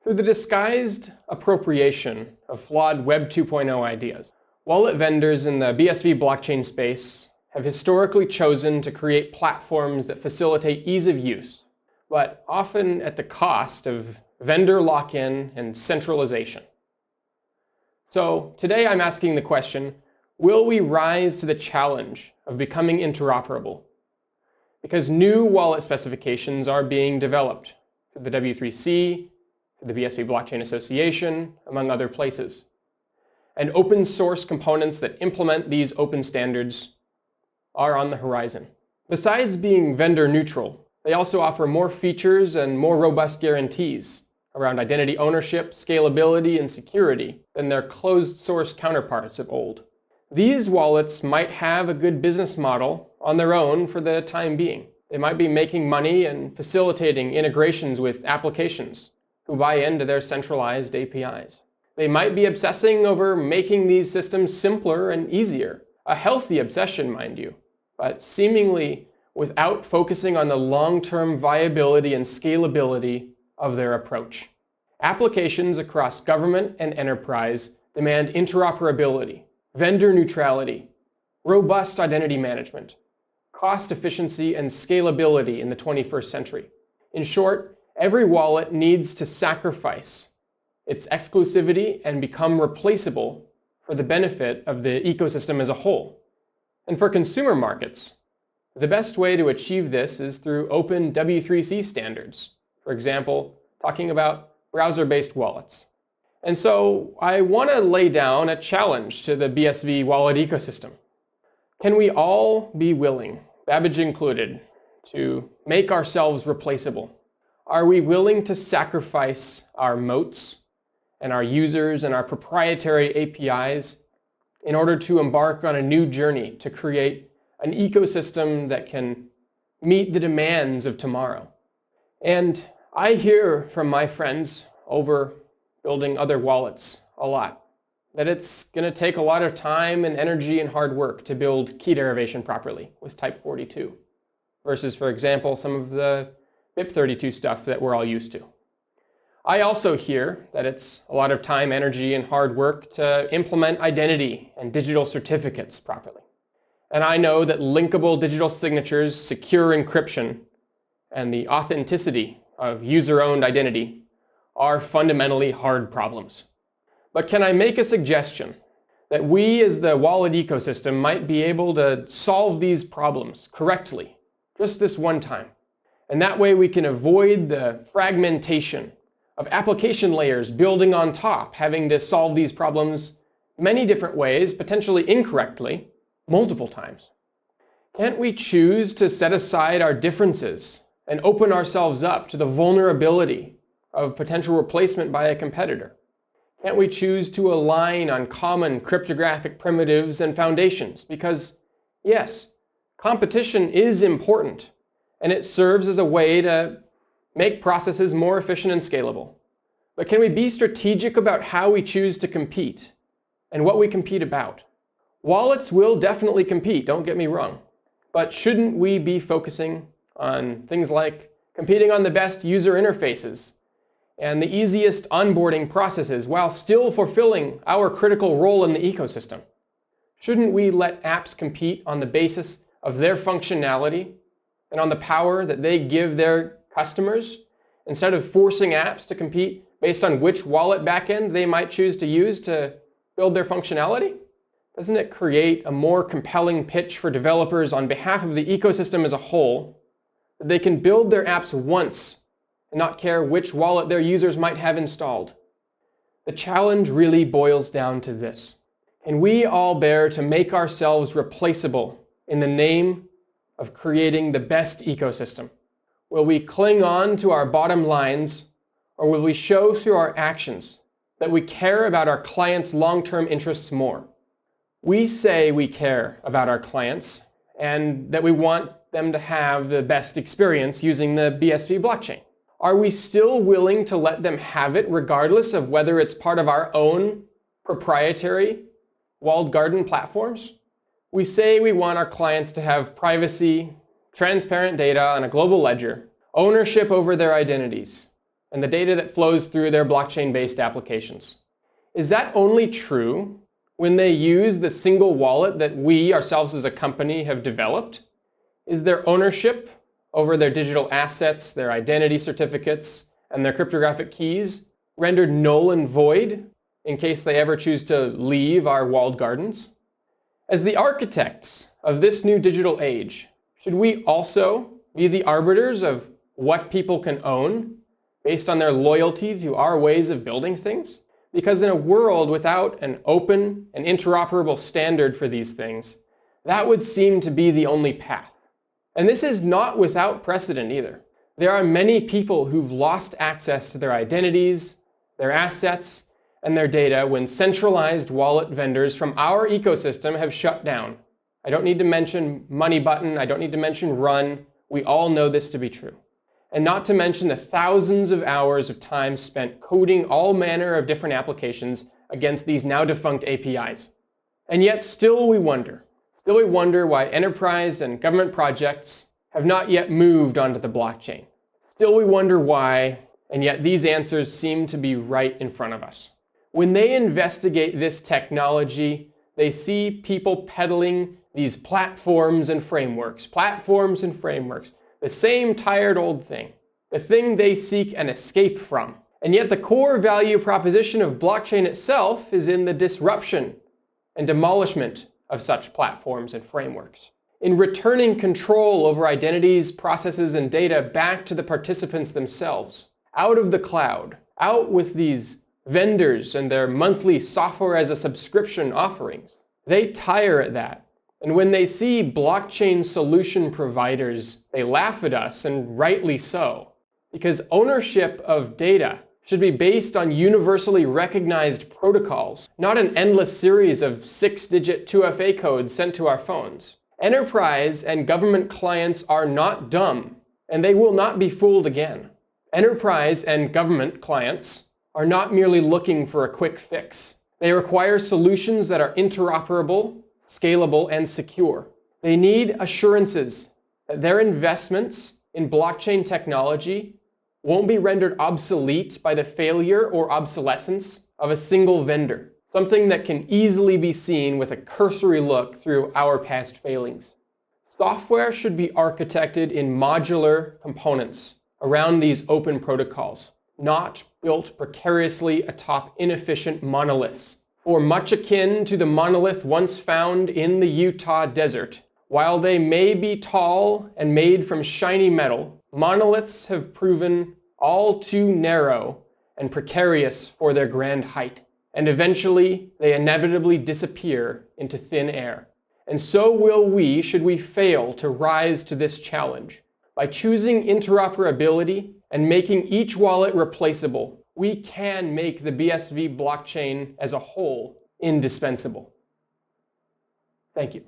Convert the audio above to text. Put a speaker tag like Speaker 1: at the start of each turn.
Speaker 1: Through the disguised appropriation of flawed Web 2.0 ideas, wallet vendors in the BSV blockchain space have historically chosen to create platforms that facilitate ease of use, but often at the cost of vendor lock-in and centralization. So today I'm asking the question, will we rise to the challenge of becoming interoperable? Because new wallet specifications are being developed through the W3C, through the BSV Blockchain Association, among other places. And open source components that implement these open standards are on the horizon. Besides being vendor neutral, they also offer more features and more robust guarantees around identity ownership, scalability, and security than their closed source counterparts of old. These wallets might have a good business model on their own for the time being. They might be making money and facilitating integrations with applications who buy into their centralized APIs. They might be obsessing over making these systems simpler and easier. A healthy obsession, mind you, but seemingly without focusing on the long-term viability and scalability of their approach. Applications across government and enterprise demand interoperability, vendor neutrality, robust identity management, cost efficiency, and scalability in the 21st century. In short, every wallet needs to sacrifice its exclusivity and become replaceable for the benefit of the ecosystem as a whole. And for consumer markets, the best way to achieve this is through open W3C standards. For example, talking about browser-based wallets. And so I want to lay down a challenge to the BSV wallet ecosystem. Can we all be willing, Babbage included, to make ourselves replaceable? Are we willing to sacrifice our moats and our users and our proprietary APIs in order to embark on a new journey to create an ecosystem that can meet the demands of tomorrow? And I hear from my friends over building other wallets a lot that it's going to take a lot of time and energy and hard work to build key derivation properly with type 42 versus, for example, some of the BIP32 stuff that we're all used to. I also hear that it's a lot of time, energy, and hard work to implement identity and digital certificates properly. And I know that linkable digital signatures, secure encryption, and the authenticity of user-owned identity are fundamentally hard problems. But can I make a suggestion that we as the wallet ecosystem might be able to solve these problems correctly just this one time? And that way we can avoid the fragmentation of application layers building on top, having to solve these problems many different ways, potentially incorrectly, multiple times. Can't we choose to set aside our differences and open ourselves up to the vulnerability of potential replacement by a competitor? Can't we choose to align on common cryptographic primitives and foundations? Because, yes, competition is important, and it serves as a way to make processes more efficient and scalable. But can we be strategic about how we choose to compete and what we compete about? Wallets will definitely compete, don't get me wrong. But shouldn't we be focusing on things like competing on the best user interfaces and the easiest onboarding processes while still fulfilling our critical role in the ecosystem? Shouldn't we let apps compete on the basis of their functionality and on the power that they give their customers, instead of forcing apps to compete based on which wallet backend they might choose to use to build their functionality? Doesn't it create a more compelling pitch for developers on behalf of the ecosystem as a whole that they can build their apps once and not care which wallet their users might have installed? The challenge really boils down to this. Can we all bear to make ourselves replaceable in the name of creating the best ecosystem? Will we cling on to our bottom lines, or will we show through our actions that we care about our clients' long-term interests more? We say we care about our clients and that we want them to have the best experience using the BSV blockchain. Are we still willing to let them have it regardless of whether it's part of our own proprietary walled garden platforms? We say we want our clients to have privacy, transparent data on a global ledger, ownership over their identities, and the data that flows through their blockchain-based applications. Is that only true when they use the single wallet that we ourselves as a company have developed? Is their ownership over their digital assets, their identity certificates, and their cryptographic keys rendered null and void in case they ever choose to leave our walled gardens? As the architects of this new digital age, should we also be the arbiters of what people can own based on their loyalty to our ways of building things? Because in a world without an open and interoperable standard for these things, that would seem to be the only path. And this is not without precedent either. There are many people who've lost access to their identities, their assets, and their data when centralized wallet vendors from our ecosystem have shut down. I don't need to mention MoneyButton, I don't need to mention Run. We all know this to be true. And not to mention the thousands of hours of time spent coding all manner of different applications against these now defunct APIs. And yet still we wonder why enterprise and government projects have not yet moved onto the blockchain. Still we wonder why, and yet these answers seem to be right in front of us. When they investigate this technology, they see people peddling these platforms and frameworks, the same tired old thing, the thing they seek an escape from. And yet the core value proposition of blockchain itself is in the disruption and demolishment of such platforms and frameworks, in returning control over identities, processes, and data back to the participants themselves, out of the cloud, out with these vendors and their monthly software as a subscription offerings. They tire at that. And when they see blockchain solution providers, they laugh at us, and rightly so, because ownership of data should be based on universally recognized protocols, not an endless series of 6-digit 2FA codes sent to our phones. Enterprise and government clients are not dumb, and they will not be fooled again. Enterprise and government clients are not merely looking for a quick fix. They require solutions that are interoperable, scalable, and secure. They need assurances that their investments in blockchain technology won't be rendered obsolete by the failure or obsolescence of a single vendor, something that can easily be seen with a cursory look through our past failings. Software should be architected in modular components around these open protocols, not built precariously atop inefficient monoliths, or much akin to the monolith once found in the Utah desert. While they may be tall and made from shiny metal, monoliths have proven all too narrow and precarious for their grand height, and eventually they inevitably disappear into thin air. And so will we, should we fail to rise to this challenge. By choosing interoperability and making each wallet replaceable, we can make the BSV blockchain as a whole indispensable. Thank you.